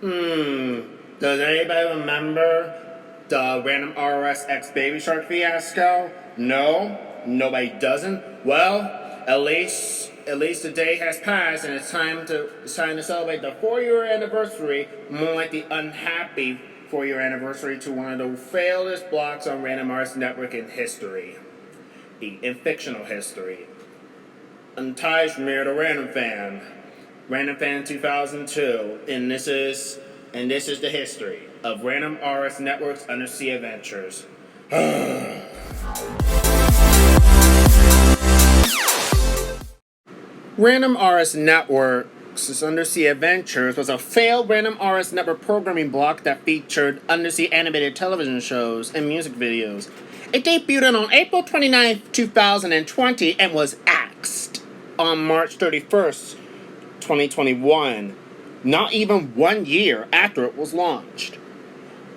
Does anybody remember the random RS X Baby Shark fiasco? No? Nobody doesn't? Well, at least the day has passed and it's time to celebrate the 4-year anniversary, more like the unhappy 4-year anniversary to one of the failest blocks on Random RS Network in history. In fictional history. I'm Tajmir the Random Fan. Random Fan 2002, and this is the history of Random RS Network's Undersea Adventures. Random RS Network's Undersea Adventures was a failed Random RS Network programming block that featured undersea animated television shows and music videos. It debuted on April 29th, 2020 and was axed on March 31st, 2021, not even 1 year after it was launched.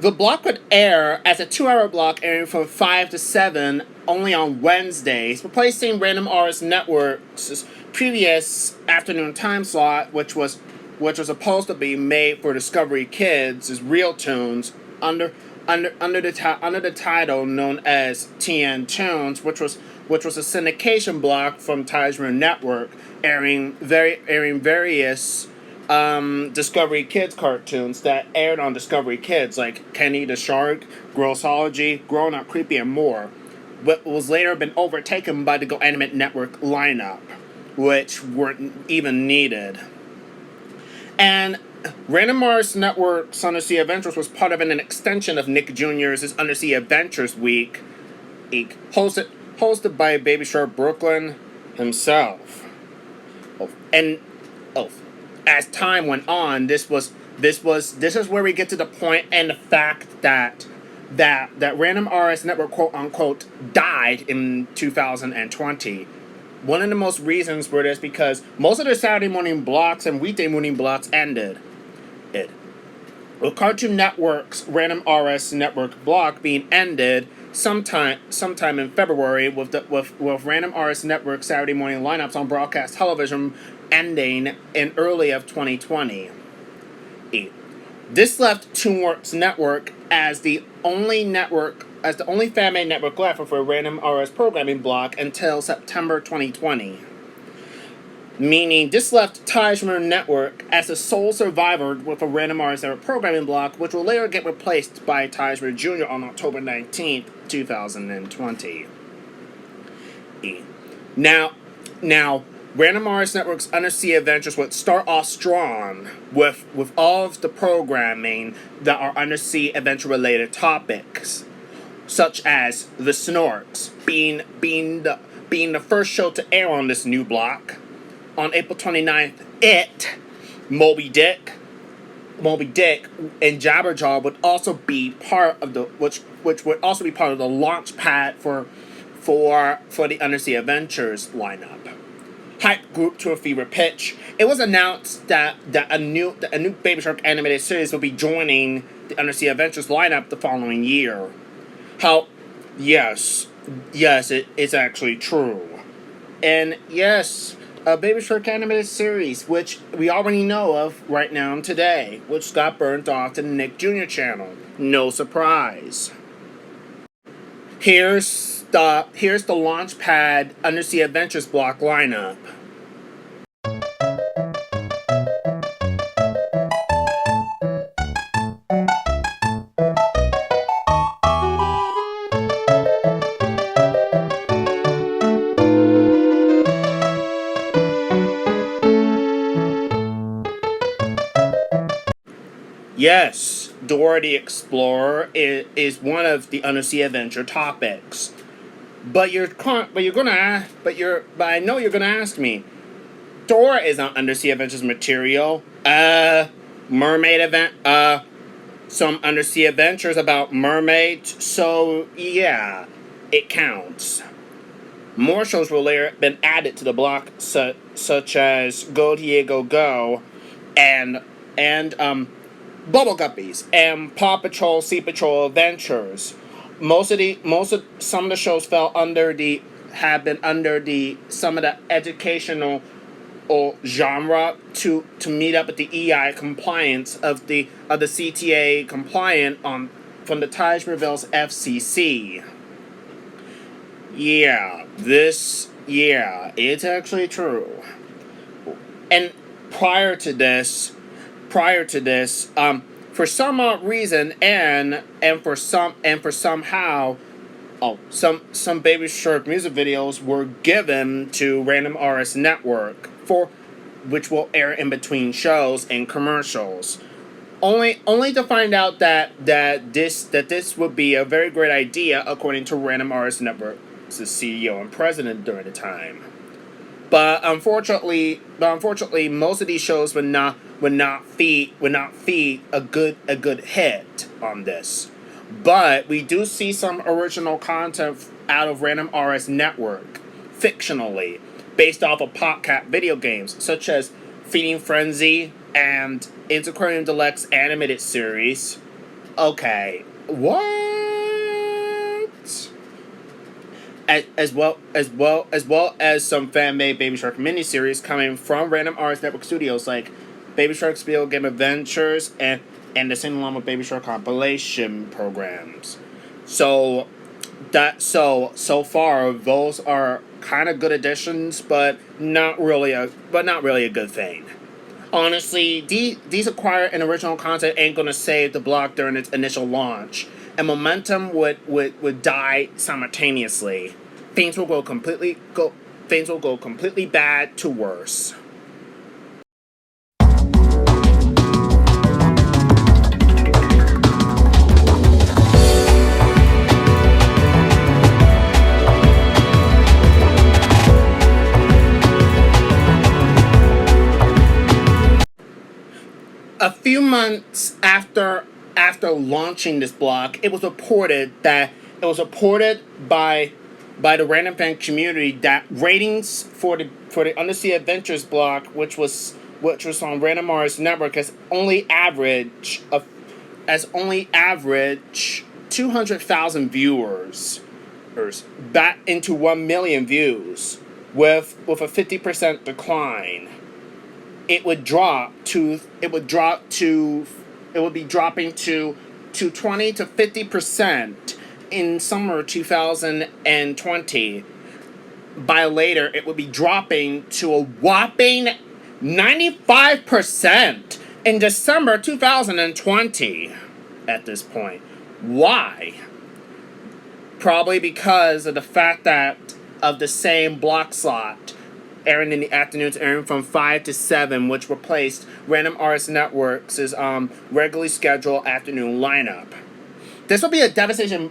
The block would air as a 2-hour block airing from 5 to 7 only on Wednesdays, replacing Random RS Network's previous afternoon time slot, which was supposed to be made for Discovery Kids' Real Tunes under the title known as TN Tunes, which was a syndication block from Tajmir Network, airing various Discovery Kids cartoons that aired on Discovery Kids, like Kenny the Shark, Grossology, Grown Up Creepy, and more, but was later been overtaken by the Go Animate Network lineup, which weren't even needed. And Random RS Network's Undersea Adventures was part of an extension of Nick Jr.'s Undersea Adventures Week, hosted by Baby Shark Brooklyn himself. As time went on, this is where we get to the point and the fact that Random RS Network quote unquote died in 2020. One of the most reasons for this because most of the Saturday morning blocks and weekday morning blocks ended. With Cartoon Network's Random RS Network block being ended sometime in February, with Random RS Network Saturday morning lineups on broadcast television ending in early of 2020. This left Toonworks Network as the only fan-made network left for a Random RS programming block until September 2020. Meaning this left Tajmir Network as the sole survivor with a Random RS Network programming block, which will later get replaced by Tajmir Jr. on October 19th, 2020. Now, Random RS Network's Undersea Adventures would start off strong with all of the programming that are Undersea Adventure-related topics, such as the Snorks being the first show to air on this new block. On April 29th, Moby Dick, and Jabberjaw would also be part of the which would also be part of the launch pad for the Undersea Adventures lineup. Hype group to a fever pitch. It was announced that a new Baby Shark animated series will be joining the Undersea Adventures lineup the following year. Yes, it's actually true. And yes, a Baby Shark animated series, which we already know of right now today, which got burnt off to the Nick Jr. channel. No surprise. Here's the Launchpad Undersea Adventures block lineup. Yes, Dora the Explorer is one of the Undersea Adventure topics. But I know you're gonna ask me. Dora is not Undersea Adventures material. Mermaid event. Some Undersea Adventures about mermaids. So yeah, it counts. More shows will later been added to the block, such as Go Diego Go, and Bubble Guppies and Paw Patrol Sea Patrol Adventures. Some of the shows have been under some of the educational or genre to meet up with the EI compliance of the CTA compliant on from the Tajmir FCC. It's actually true. And for some odd reason, for somehow, some Baby Shark music videos were given to Random RS Network for which will air in between shows and commercials. Only to find out that this would be a very great idea according to Random RS Network's CEO and president during the time. But unfortunately, most of these shows would not feed a good hit on this. But we do see some original content out of Random RS Network, fictionally, based off of PopCap video games, such as Feeding Frenzy and Antiquarian Deluxe animated series. Okay, what? As well as some fan-made Baby Shark miniseries coming from Random RS Network Studios, like Baby Shark Spiel Game Adventures and the sing-along with Baby Shark compilation programs. So far those are kind of good additions, but not really a good thing. Honestly, these acquired and original content ain't gonna save the block during its initial launch, and momentum would die simultaneously. Things will go completely bad to worse. A few months after launching this block, it was reported by the random fan community that ratings for the Undersea Adventures block, which was on Random RS Network, has only average 200,000 viewers, back into 1 million views, with a 50% decline. It would be dropping to 20 to 50% in summer 2020. By later, it would be dropping to a whopping 95% in December 2020 at this point. Why? Probably because of the fact that of the same block slot airing in the afternoons, airing from 5 to 7, which replaced Random RS Networks' regularly scheduled afternoon lineup. This will be a devastating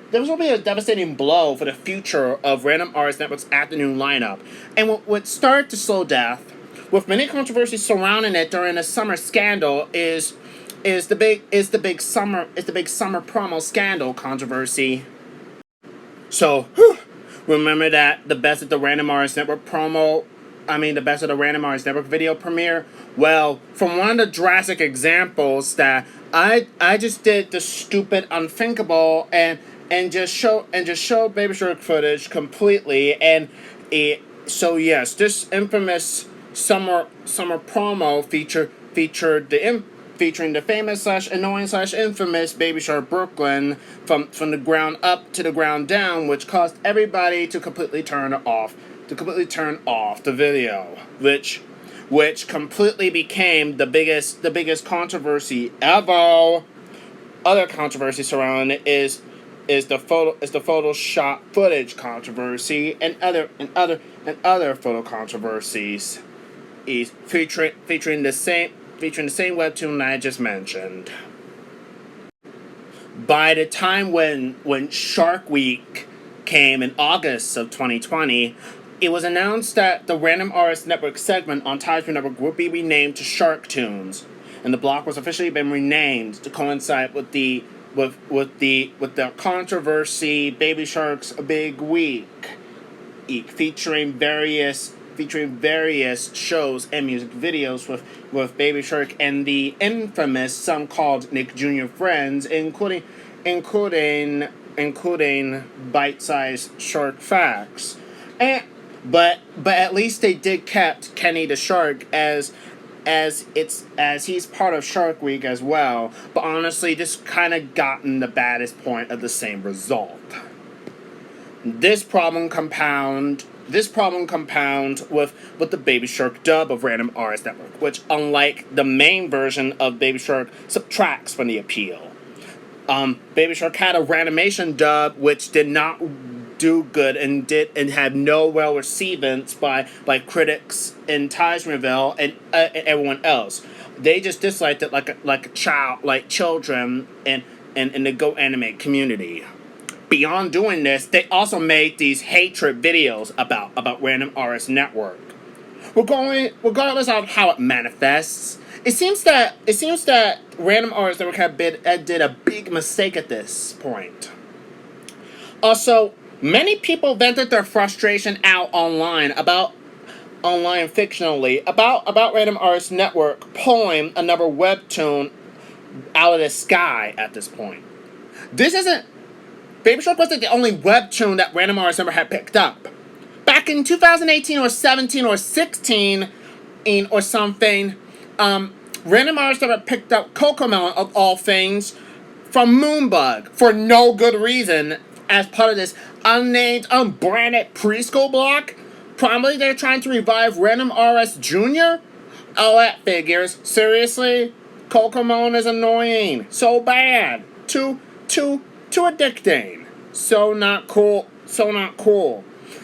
blow for the future of Random RS Network's afternoon lineup, and would start to slow death, with many controversies surrounding it during the summer scandal. Is the big summer promo scandal controversy. So, remember that the best of the Random RS Network video premiere? Well, from one of the drastic examples that I just did the stupid unthinkable and just show Baby Shark footage completely, and this infamous summer promo featuring the famous / annoying / infamous Baby Shark Brooklyn from the ground up to the ground down, which caused everybody to completely turn off the video, which completely became the biggest controversy ever. Other controversy surrounding it is the Photoshop footage controversy and other photo controversies featuring the same webtoon I just mentioned. By the time when Shark Week came in August of 2020, it was announced that the Random RS Network segment on Tajmir Network would be renamed to Shark Tunes, and the block was officially been renamed to coincide with the controversy Baby Shark's Big Week, featuring various shows and music videos with Baby Shark and the infamous some called Nick Jr. friends, including bite-sized Shark Facts. And but at least they did kept Kenny the Shark as he's part of Shark Week as well. But honestly, this kind of gotten the baddest point of the same result. This problem compounds with the Baby Shark dub of Random RS Network, which, unlike the main version of Baby Shark, subtracts from the appeal. Baby Shark had a Ranimation dub which did not do good and had no well receivance by critics in Tajmir and everyone else. They just disliked it like children in the Go Anime community. Beyond doing this, they also made these hatred videos about Random RS Network. Regardless of how it manifests, it seems that Random RS Network did a big mistake at this point. Also, many people vented their frustration out online fictionally about Random RS Network pulling another webtoon out of the sky at this point. This isn't Baby Shark wasn't the only webtoon that Random RS Network had picked up. Back in 2018 or 17 or 16 or something, Random RS Network picked up Cocomelon of all things from Moonbug for no good reason as part of this unnamed, unbranded preschool block. Probably they're trying to revive Random RS Jr. Oh, that figures. Seriously? Cocomelon is annoying. So bad. Too addicting. So not cool.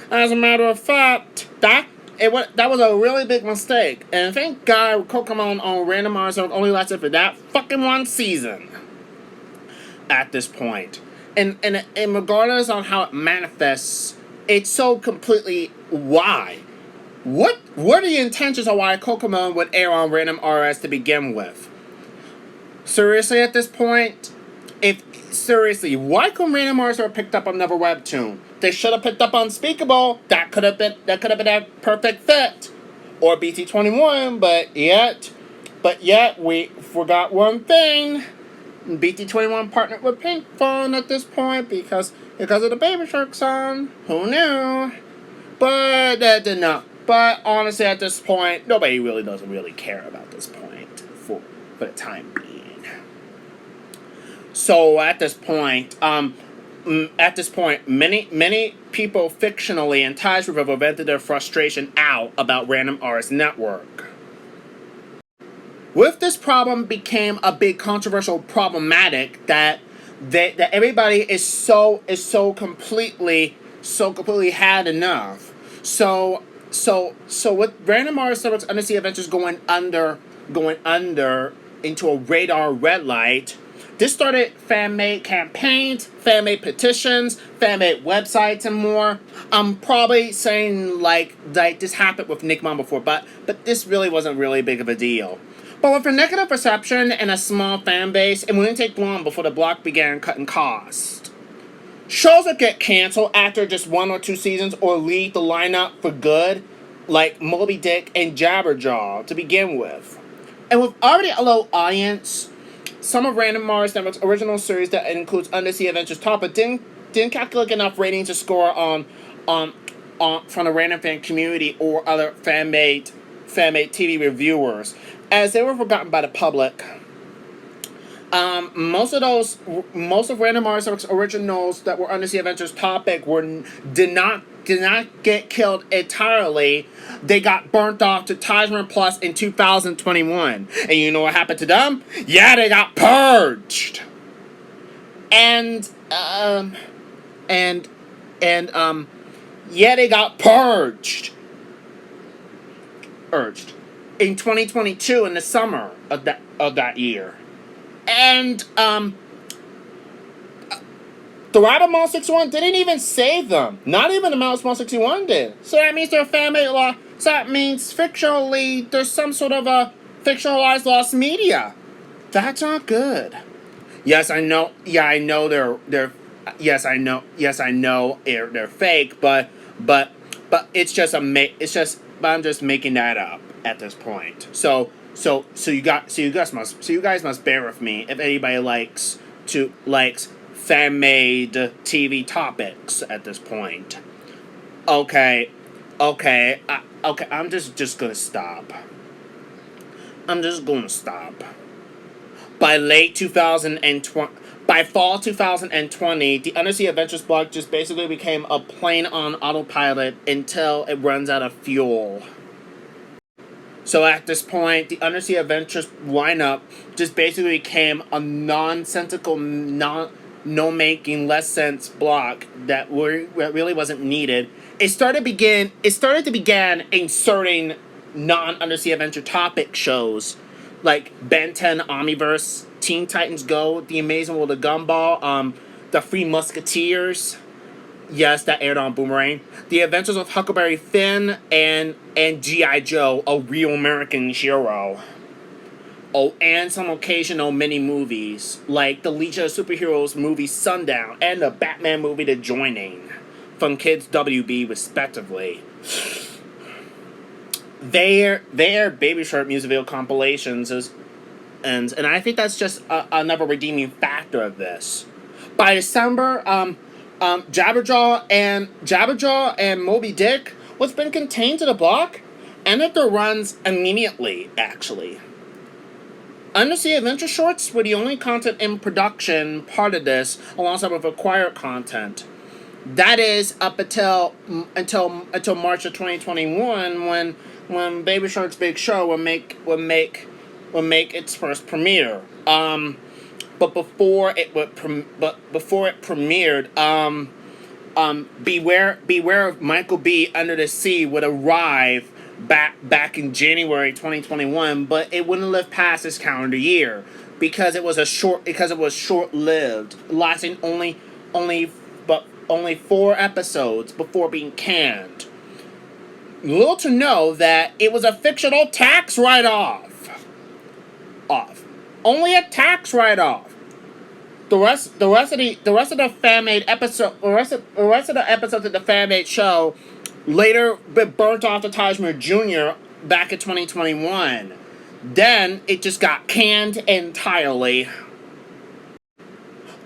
As a matter of fact, that was a really big mistake. And thank God Cocomelon on Random RS only lasted for that fucking one season. At this point. And regardless on how it manifests, it's so completely why. What are the intentions of why Cocomelon would air on Random RS to begin with? Seriously, at this point? Why couldn't Random RS have picked up another webtoon? They should have picked up Unspeakable. That could have been a perfect fit. Or BT21, but yet we forgot one thing. BT21 partnered with Pink Phone at this point because of the Baby Shark song. Who knew? But that did not. But honestly, at this point, nobody really doesn't really care about this point for the time being. So at this point, many people fictionally in Tajmir have vented their frustration out about Random RS Network. With this problem became a big controversial problematic that everybody is so completely had enough. So with Random RS Network's Undersea Adventures going under into a radar red light, this started fan-made campaigns, fan-made petitions, fan-made websites, and more. I'm probably saying like this happened with Nickmon before, but this really wasn't really big of a deal. But with a negative reception and a small fan base, it wouldn't take long before the block began cutting costs. Shows would get canceled after just 1 or 2 seasons or leave the lineup for good, like Moby Dick and Jabberjaw to begin with. And with already a low audience, some of Random RS Network's original series that includes Undersea Adventures Top didn't calculate enough ratings to score on from the random fan community or other fan-made TV reviewers, as they were forgotten by the public. Most of Random RS Network's originals that were Undersea Adventures topic did not get killed entirely. They got burnt off to Tajmir Plus in 2021. And you know what happened to them? Yeah, they got purged. Yeah, they got purged. In 2022 in the summer of that year. And the Rabbit Mall 61 didn't even save them. Not even the Mouse Mall 61 did. So that means they're fan-made law. So that means fictionally there's some sort of a fictionalized lost media. That's not good. Yes, I know. Yeah, I know they're. Yes, I know. Yes, I know they're fake. But it's just But I'm just making that up at this point. So you guys must bear with me if anybody likes fan-made TV topics at this point. Okay, Okay, I'm just gonna stop. I'm just gonna stop. By late 2020, by fall 2020, the Undersea Adventures blog just basically became a plane on autopilot until it runs out of fuel. So at this point, the Undersea Adventures lineup just basically became a nonsensical, no making less sense block that really wasn't needed. It started to begin inserting non-Undersea Adventure topic shows like Ben 10 Omniverse, Teen Titans Go, The Amazing World of Gumball, The Three Musketeers. Yes, that aired on Boomerang. The Adventures of Huckleberry Finn and G.I. Joe, a real American hero. Oh, and some occasional mini movies, like the Legion of Superheroes movie Sundown and the Batman movie The Joining, from Kids WB, respectively. Their Baby Shark music video compilations and I think that's just another redeeming factor of this. By December, Jabberjaw and Moby Dick, what's been contained to the block, ended their runs immediately, actually. Undersea Adventure Shorts were the only content in production part of this, alongside with acquired content. That is up until March of 2021, when Baby Shark's Big Show will make its first premiere. But before it premiered, Beware of Michael B. Under the Sea would arrive back in January 2021, but it wouldn't live past this calendar year because it was short-lived, lasting only 4 episodes before being canned. Little to know that it was a fictional tax write-off. Only a tax write-off. The rest of the fan-made episode, the rest of the episodes of the fan-made show later been burnt off to Tajmir Jr. back in 2021. Then it just got canned entirely.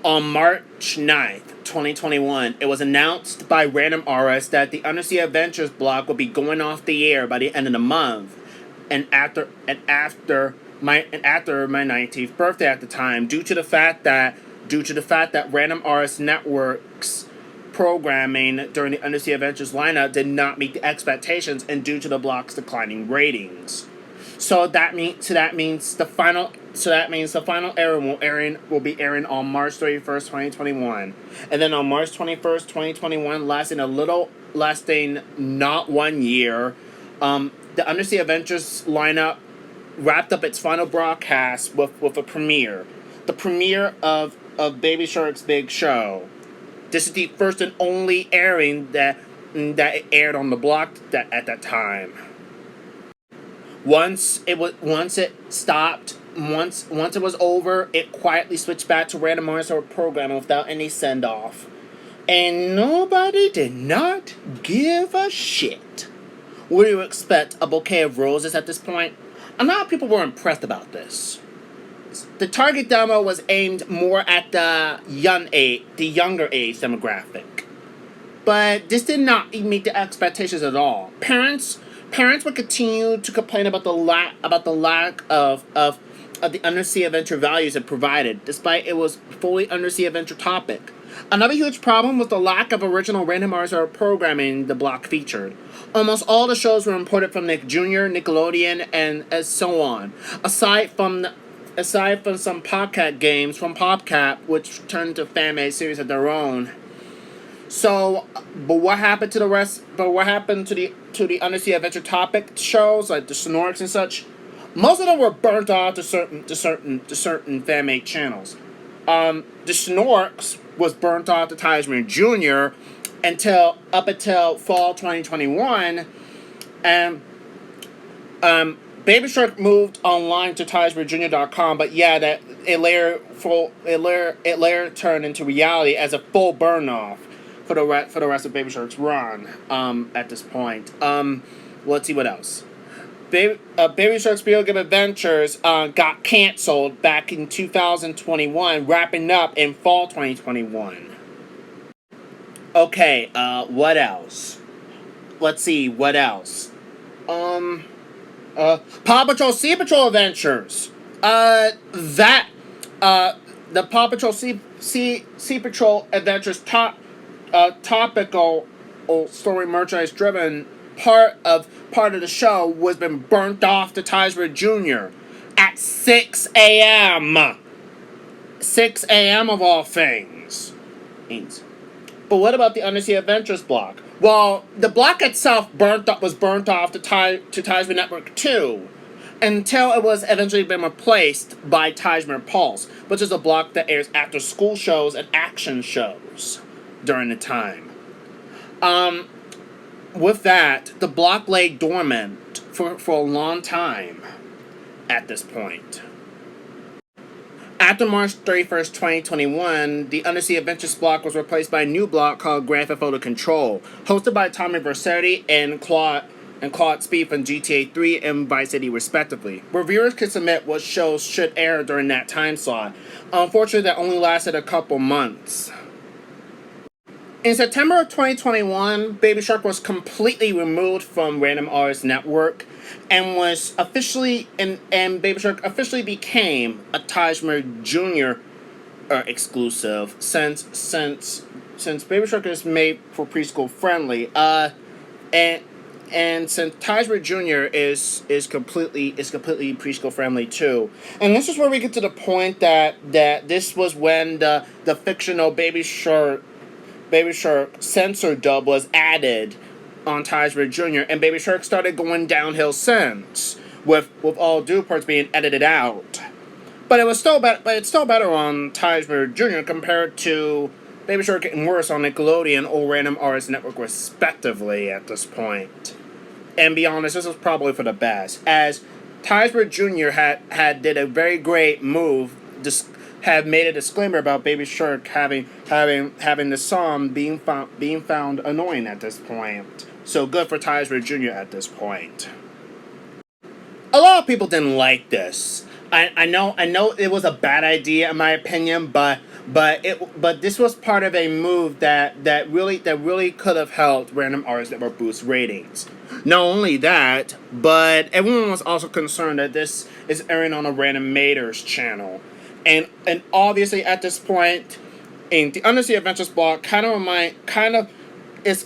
On March 9th, 2021, it was announced by Random Artists that the Undersea Adventures block would be going off the air by the end of the month, and after my 19th birthday at the time, due to the fact that Random Artists Network's programming during the Undersea Adventures lineup did not meet the expectations, and due to the block's declining ratings. So that means the final airing will be airing on March 31st, 2021. And then on March 21st, 2021, lasting not 1 year, the Undersea Adventures lineup wrapped up its final broadcast with a premiere. The premiere of Baby Shark's Big Show. This is the first and only airing that it aired on the block at that time. Once it was over, it quietly switched back to Random Artists programming without any send-off. And nobody did not give a shit. What do you expect, a bouquet of roses at this point? A lot of people were impressed about this. The target demo was aimed more at the younger age demographic. But this did not meet the expectations at all. Parents would continue to complain about the lack of the Undersea Adventure values it provided, despite it was fully Undersea Adventure topic. Another huge problem was the lack of original Random Artists programming the block featured. Almost all the shows were imported from Nick Jr., Nickelodeon, and so on. Aside from some PopCat games from PopCat, which turned into fan-made series of their own. So, but what happened to the rest? But what happened to the Undersea Adventure topic shows like the Snorks and such? Most of them were burnt off to certain fan-made channels. The Snorks was burnt off to Tajmir Jr. until fall 2021, and Baby Shark moved online to TajmirJr.com, but yeah, that it later turned into reality as a full burn off for the rest of Baby Shark's run. At this point, let's see what else. Baby Shark's Video Game Adventures got canceled back in 2021, wrapping up in fall 2021. Okay, what else? let's see, what else? Paw Patrol Sea Patrol Adventures. That the Paw Patrol Sea Patrol Adventures topical story merchandise driven part of the show was been burnt off to Tajmir Jr. at 6 a.m. 6 a.m. of all things. But what about the Undersea Adventures block? Well, the block itself was burnt off to Tajmir Network 2 until it was eventually been replaced by Tajmir Pulse, which is a block that airs after school shows and action shows during the time. With that, the block lay dormant for a long time at this point. After March 31st, 2021, the Undersea Adventures block was replaced by a new block called Grand Theft Auto Control, hosted by Tommy Vercetti and Claude Speed from GTA 3 and Vice City respectively, where viewers could submit what shows should air during that time slot. Unfortunately, that only lasted a couple months. In September of 2021, Baby Shark was completely removed from Random Artist Network and was officially and Baby Shark officially became a Tajmir Jr. Exclusive since Baby Shark is made for preschool friendly. And since Tajmir Jr. is completely preschool friendly too. And this is where we get to the point that this was when the fictional Baby Shark censor dub was added on Tajmir Jr. and Baby Shark started going downhill since, with all due parts being edited out. But it's still better on Tajmir Jr. compared to Baby Shark getting worse on Nickelodeon or Random Artist Network respectively at this point. And be honest, this was probably for the best, as Tajmir Jr. did a very great move. Have made a disclaimer about Baby Shark having the song being found annoying at this point. So good for Tajmir Jr. at this point. A lot of people didn't like this. I know it was a bad idea in my opinion, but this was part of a move that really could have helped Random Artists Network boost ratings. Not only that, but everyone was also concerned that this is airing on a Random Maters channel. And obviously at this point, in the Undersea Adventures block, is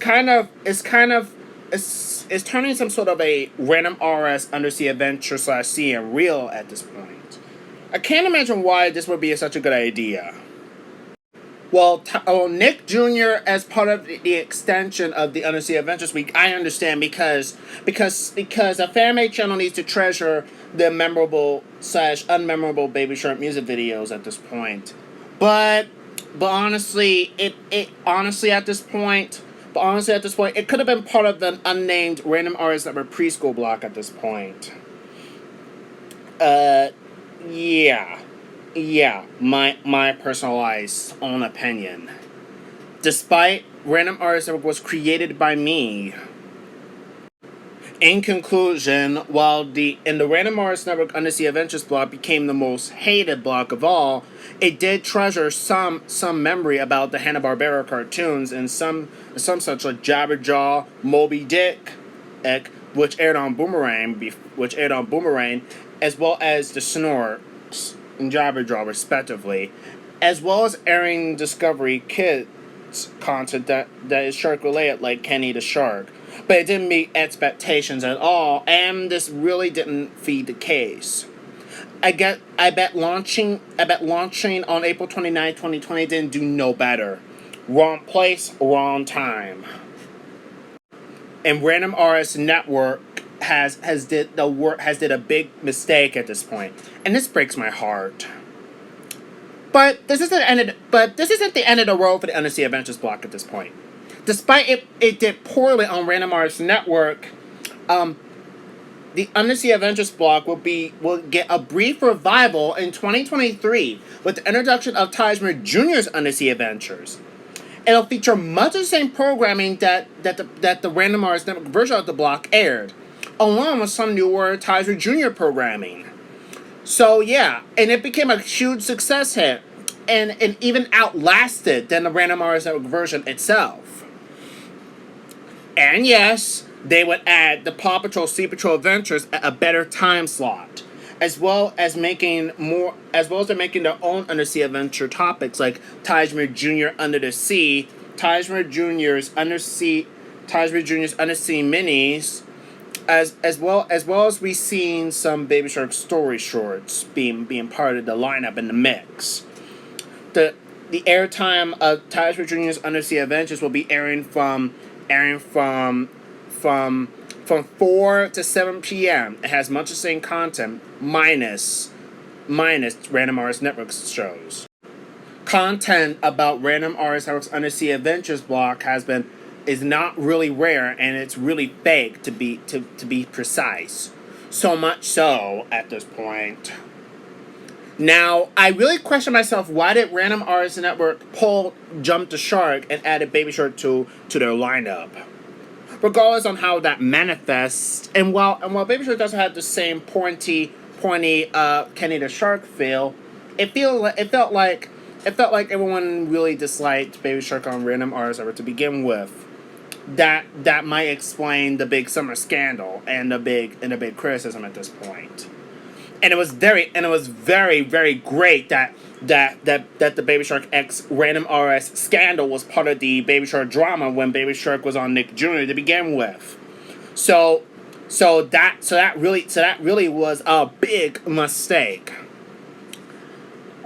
turning some sort of a Random RS Undersea Adventure / CM Real at this point. I can't imagine why this would be such a good idea. Well, Nick Jr. as part of the extension of the Undersea Adventures Week, I understand because a fan-made channel needs to treasure the memorable / unmemorable Baby Shark music videos at this point. But honestly, at this point, it could have been part of an unnamed Random Artist Network preschool block at this point. Yeah, my personalized own opinion. Despite Random Artist Network was created by me. In conclusion, while the Random Artist Network Undersea Adventures block became the most hated block of all, it did treasure some memory about the Hanna-Barbera cartoons and some such like Jabberjaw, Moby Dick, which aired on Boomerang, as well as the Snorks and Jabberjaw respectively, as well as airing Discovery Kids content that is shark related like Kenny the Shark. But it didn't meet expectations at all, and this really didn't feed the case. I bet launching on April 29, 2020 didn't do no better. Wrong place, wrong time. And Random Artist Network has did a big mistake at this point, and this breaks my heart. But this isn't the end of the road for the Undersea Adventures block at this point. Despite it did poorly on Random Artist Network, the Undersea Adventures block will get a brief revival in 2023 with the introduction of Tajmir Jr.'s Undersea Adventures. It'll feature much of the same programming that the Random Artist Network version of the block aired, along with some newer Tajmir Jr. programming. So yeah, and it became a huge success hit, and even outlasted than the Random Artist Network version itself. And yes, they would add the Paw Patrol Sea Patrol Adventures at a better time slot, as well as making their own undersea adventure topics like Tajmir Jr. Under the Sea, Tajmir Jr.'s Undersea Minis, as well as we seen some Baby Shark story shorts being part of the lineup in the mix. The airtime of Tajmir Jr.'s Undersea Adventures will be airing from 4 to 7 p.m. It has much the same content minus Random RS Network's shows. Content about Random RS Network's Undersea Adventures block is not really rare, and it's really fake to be precise. So much so at this point. Now, I really question myself, why did Random RS Network jump the shark and added Baby Shark to their lineup? Regardless on how that manifests, and while Baby Shark doesn't have the same pointy Kenny the Shark feel, it felt like everyone really disliked Baby Shark on Random RS Network to begin with. That might explain the big summer scandal and the big criticism at this point. And it was very, very great that the Baby Shark X Random RS scandal was part of the Baby Shark drama when Baby Shark was on Nick Jr. to begin with. So that really was a big mistake.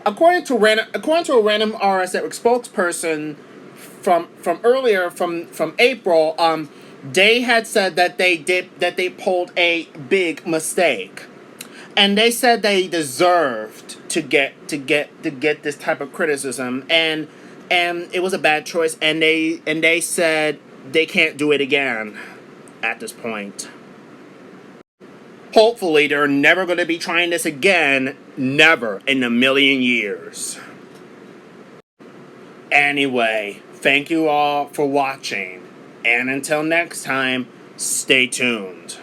According to a Random RS Network spokesperson from April, they had said that they pulled a big mistake. And they said they deserved to get this type of criticism, and it was a bad choice. And they said they can't do it again at this point. Hopefully, they're never going to be trying this again. Never in a million years. Anyway, thank you all for watching, and until next time, stay tuned.